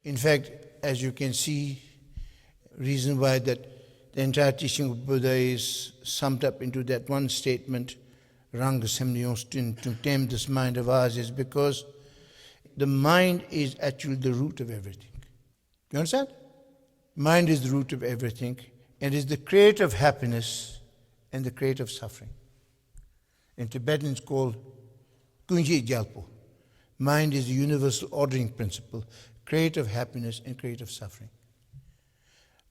In fact, as you can see, reason why that the entire teaching of Buddha is summed up into that one statement, Ranga Semnyostin, to tame this mind of ours, is because the mind is actually the root of everything. You understand? Mind is the root of everything and is the creator of happiness and the creator of suffering. In Tibetan it's called Kunji Gyalpo. Mind is the universal ordering principle, creator of happiness and creator of suffering.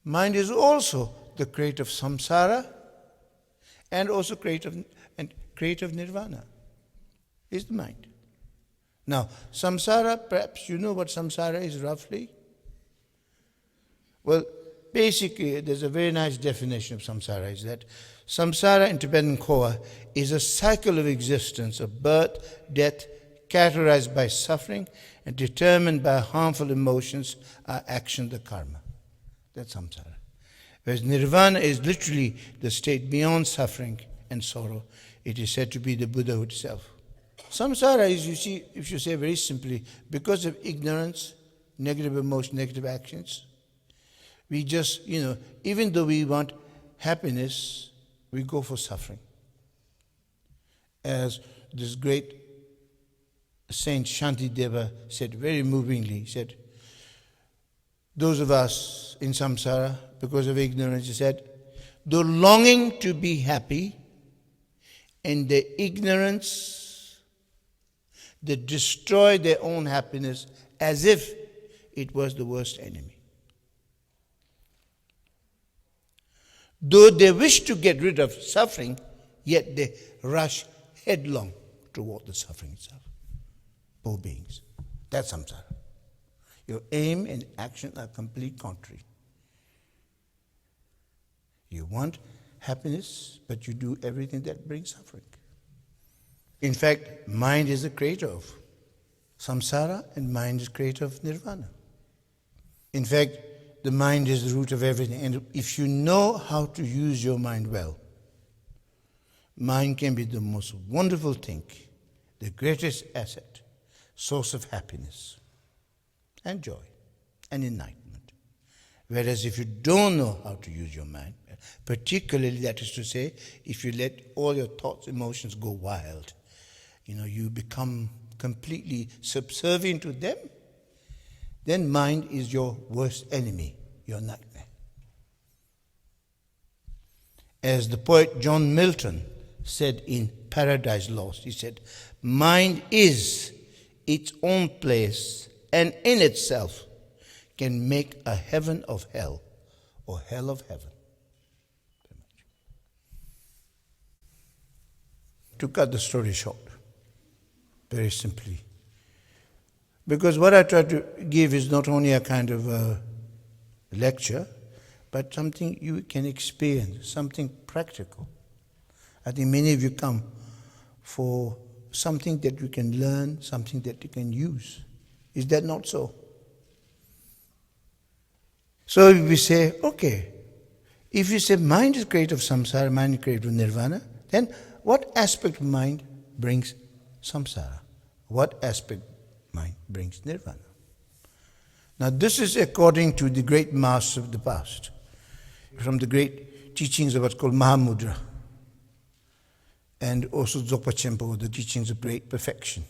Mind is also the creator of samsara and also creator of nirvana. Is the mind. Now, samsara, perhaps you know what samsara is roughly? Well, basically, there's a very nice definition of samsara, is that samsara in Tibetan Koa is a cycle of existence of birth, death, characterized by suffering and determined by harmful emotions, our action, the karma. That's samsara. Whereas nirvana is literally the state beyond suffering and sorrow. It is said to be the Buddhahood self. Samsara is, you see, if you say very simply, because of ignorance, negative emotion, negative actions, we just, even though we want happiness, we go for suffering. As this great Saint Shantideva said very movingly, he said, those of us in samsara, because of ignorance, he said, the longing to be happy and the ignorance that destroy their own happiness as if it was the worst enemy. Though they wish to get rid of suffering, yet they rush headlong toward the suffering itself. Poor beings. That's samsara. Your aim and action are complete contrary. You want happiness, but you do everything that brings suffering. In fact, mind is the creator of samsara and mind is creator of nirvana. In fact, the mind is the root of everything. And if you know how to use your mind well, mind can be the most wonderful thing, the greatest asset, source of happiness and joy and enlightenment. Whereas if you don't know how to use your mind, particularly, that is to say, if you let all your thoughts, emotions go wild, you become completely subservient to them, then mind is your worst enemy, your nightmare. As the poet John Milton said in Paradise Lost, he said, mind is its own place and in itself can make a heaven of hell or hell of heaven. To cut the story short, very simply, because what I try to give is not only a kind of a lecture, but something you can experience, something practical. I think many of you come for something that you can learn, something that you can use. Is that not so? So if we say, okay, if you say mind is created of samsara, mind is created of nirvana, then what aspect of mind brings samsara? What aspect of mind brings nirvana? Now this is according to the great masters of the past, from the great teachings of what's called Mahamudra, and also Dzogpa Chenpo, the teachings of great perfection.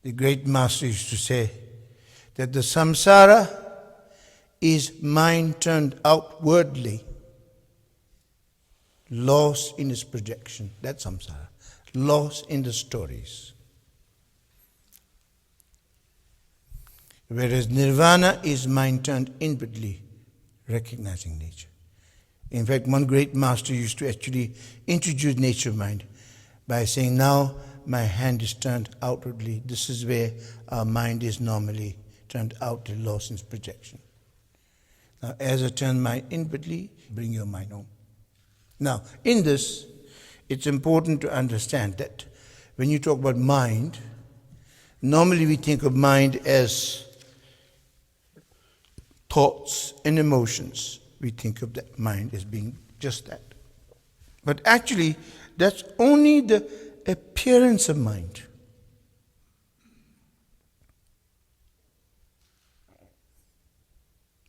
The great master used to say that the samsara is mind turned outwardly, lost in its projection. That's samsara. Lost in the stories. Whereas nirvana is mind turned inwardly, recognizing nature. In fact, one great master used to actually introduce nature mind by saying, now my hand is turned outwardly. This is where our mind is normally turned outwardly, lost in its projection. Now, as I turn mind inwardly, bring your mind home. Now, in this, it's important to understand that when you talk about mind, normally we think of mind as thoughts and emotions. We think of that mind as being just that. But actually, that's only the appearance of mind.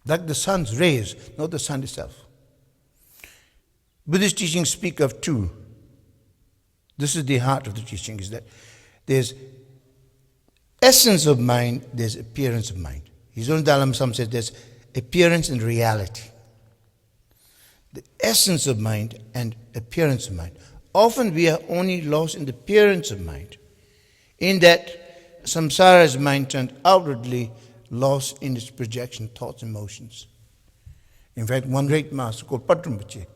like the sun's rays, not the sun itself. Buddhist teachings speak of two. This is the heart of the teaching, is that there's essence of mind, there's appearance of mind. His own Dalai Lama says there's appearance and reality. The essence of mind and appearance of mind. Often we are only lost in the appearance of mind, in that samsara's mind turned outwardly, lost in its projection, thoughts, emotions. In fact, one great master called Rinpoche,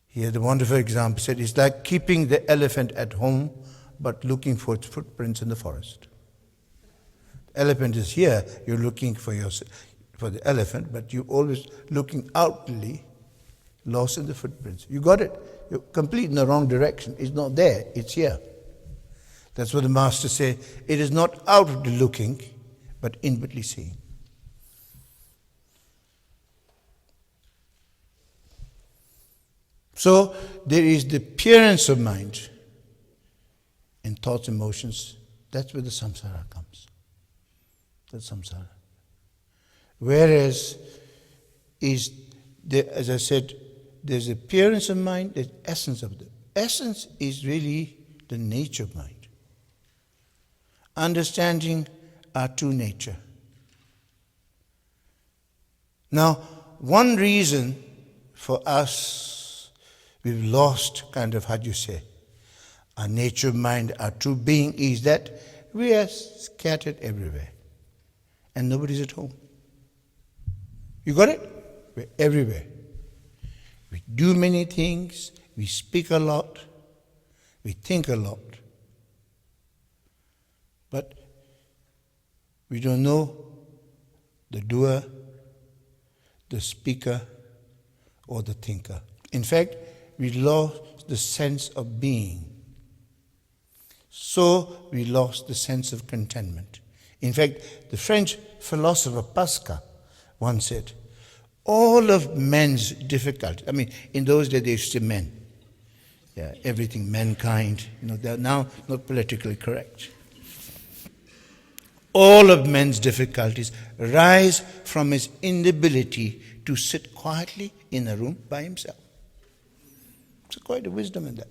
he had a wonderful example. He said, it's like keeping the elephant at home, but looking for its footprints in the forest. The elephant is here, you're looking for the elephant, but you're always looking outwardly, lost in the footprints. You got it. You're complete in the wrong direction. It's not there, it's here. That's what the master said. It is not outwardly looking, but inwardly seeing. So there is the appearance of mind and thoughts, emotions. That's where the samsara comes. That's samsara. Whereas, as I said, there's appearance of mind, there's essence of it. Essence is really the nature of mind. Understanding our true nature. Now, one reason for us, we've lost our nature of mind, our true being, is that we are scattered everywhere. And nobody's at home. You got it? We're everywhere. We do many things, we speak a lot, we think a lot. But we don't know the doer, the speaker, or the thinker. In fact, we lost the sense of being. So we lost the sense of contentment. In fact, the French philosopher Pascal once said, all of men's difficulty, in those days they used to say men. Yeah, everything, mankind, they're now not politically correct. All of men's difficulties rise from his inability to sit quietly in a room by himself. There's quite a wisdom in that.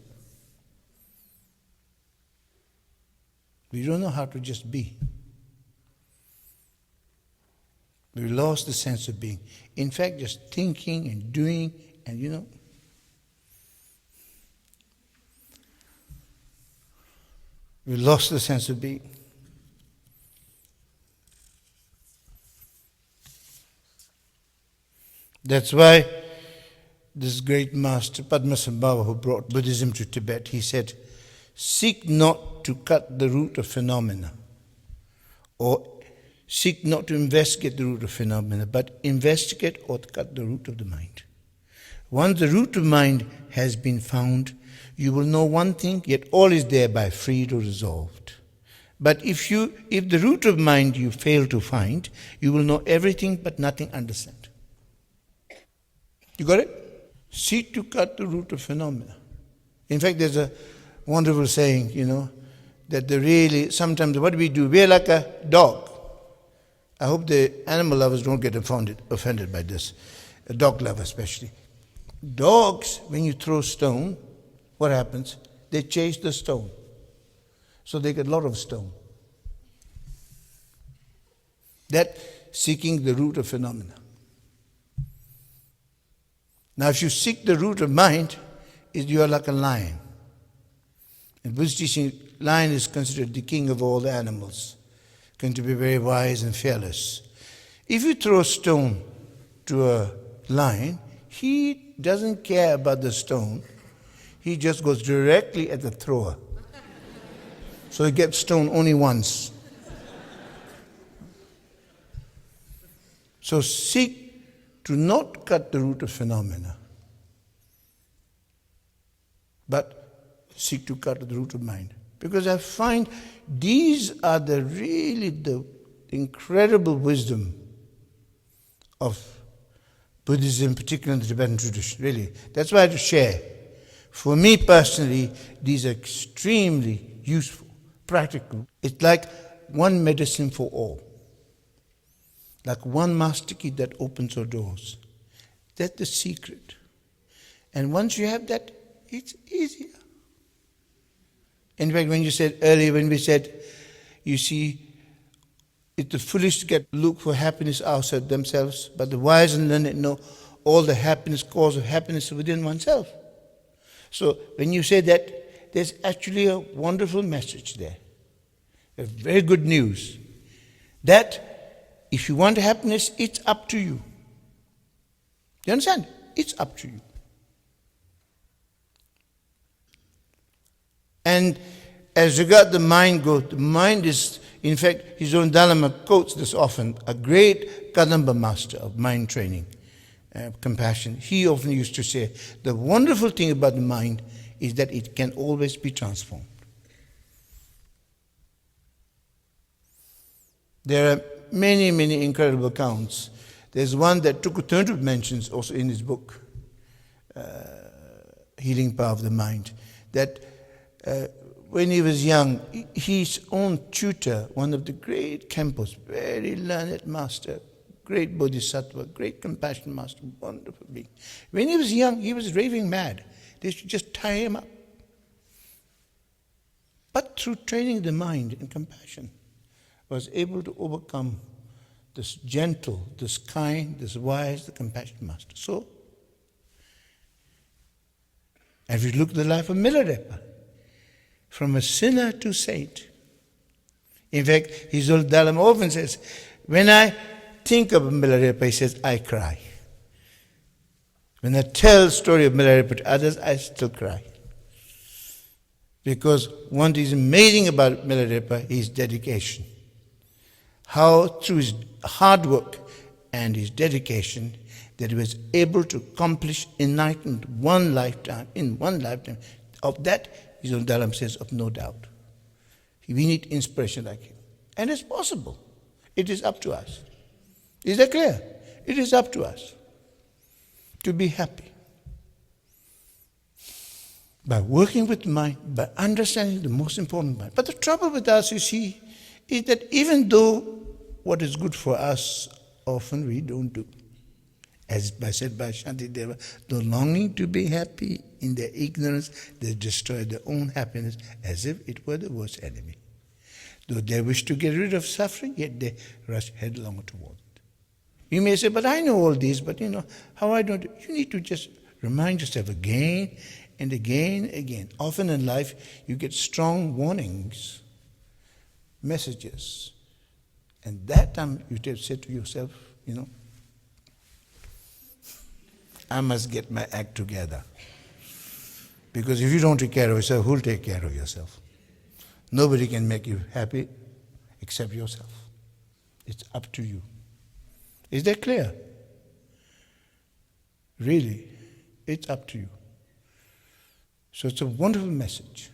We don't know how to just be. We lost the sense of being. In fact, just thinking and doing, and we lost the sense of being. That's why this great master, Padmasambhava, who brought Buddhism to Tibet, he said, seek not to cut the root of phenomena, or seek not to investigate the root of phenomena, but investigate or cut the root of the mind. Once the root of mind has been found, you will know one thing, yet all is thereby freed or resolved. But if the root of mind you fail to find, you will know everything but nothing understand. You got it? Seek to cut the root of phenomena. In fact, there's a wonderful saying, that sometimes what we do, we're like a dog. I hope the animal lovers don't get offended by this, a dog lover especially. Dogs, when you throw stone, what happens? They chase the stone. So they get a lot of stone. That seeking the root of phenomena. Now if you seek the root of mind, you are like a lion. In Buddhist teaching, lion is considered the king of all the animals, going to be very wise and fearless. If you throw a stone to a lion, he doesn't care about the stone. He just goes directly at the thrower. So he gets stoned only once. So seek to not cut the root of phenomena, but seek to cut the root of mind. Because I find these are the incredible wisdom of Buddhism, particularly in the Tibetan tradition, really. That's why I have to share. For me personally, these are extremely useful, practical. It's like one medicine for all. like one master key that opens our doors. That's the secret. And once you have that, it's easier. In fact, when you said earlier, when we said, you see, it's the foolish to look for happiness outside themselves, but the wise and learned know all the happiness, cause of happiness within oneself. So when you say that, there's actually a wonderful message there. A very good news. That if you want happiness, it's up to you. You understand? It's up to you. And as regard the mind goes, the mind is, in fact, his own Dalai quotes this often, a great Kadamba master of mind training, compassion. He often used to say, the wonderful thing about the mind is that it can always be transformed. There are many, many incredible accounts. There's one that Tukutuntu mentions also in his book, Healing Power of the Mind, that when he was young, his own tutor, one of the great Kempos, very learned master, great bodhisattva, great compassion master, wonderful being. When he was young, he was raving mad. They should just tie him up. But through training the mind in compassion, was able to overcome this gentle, this kind, this wise, the compassionate master. So, if you look at the life of Milarepa, from a sinner to saint. In fact, his old Dalai Lama often says, when I think of Milarepa, he says, I cry. When I tell the story of Milarepa to others, I still cry. Because what is amazing about Milarepa is dedication. How through his hard work and his dedication that he was able to accomplish enlightenment in one lifetime. Of that, his own Dalai Lama says, of no doubt. We need inspiration like him. And it's possible. It is up to us. Is that clear? It is up to us to be happy. By working with the mind, by understanding the most important mind. But the trouble with us, you see, is that even though what is good for us, often we don't do. As said by Shantideva, the longing to be happy in their ignorance, they destroy their own happiness as if it were the worst enemy. Though they wish to get rid of suffering, yet they rush headlong toward it. You may say, but I know all these, but how I don't. You need to just remind yourself again and again and again. Often in life, you get strong warnings, messages. And that time you have said to yourself, I must get my act together. Because if you don't take care of yourself, who'll take care of yourself? Nobody can make you happy except yourself. It's up to you. Is that clear? Really, it's up to you. So it's a wonderful message.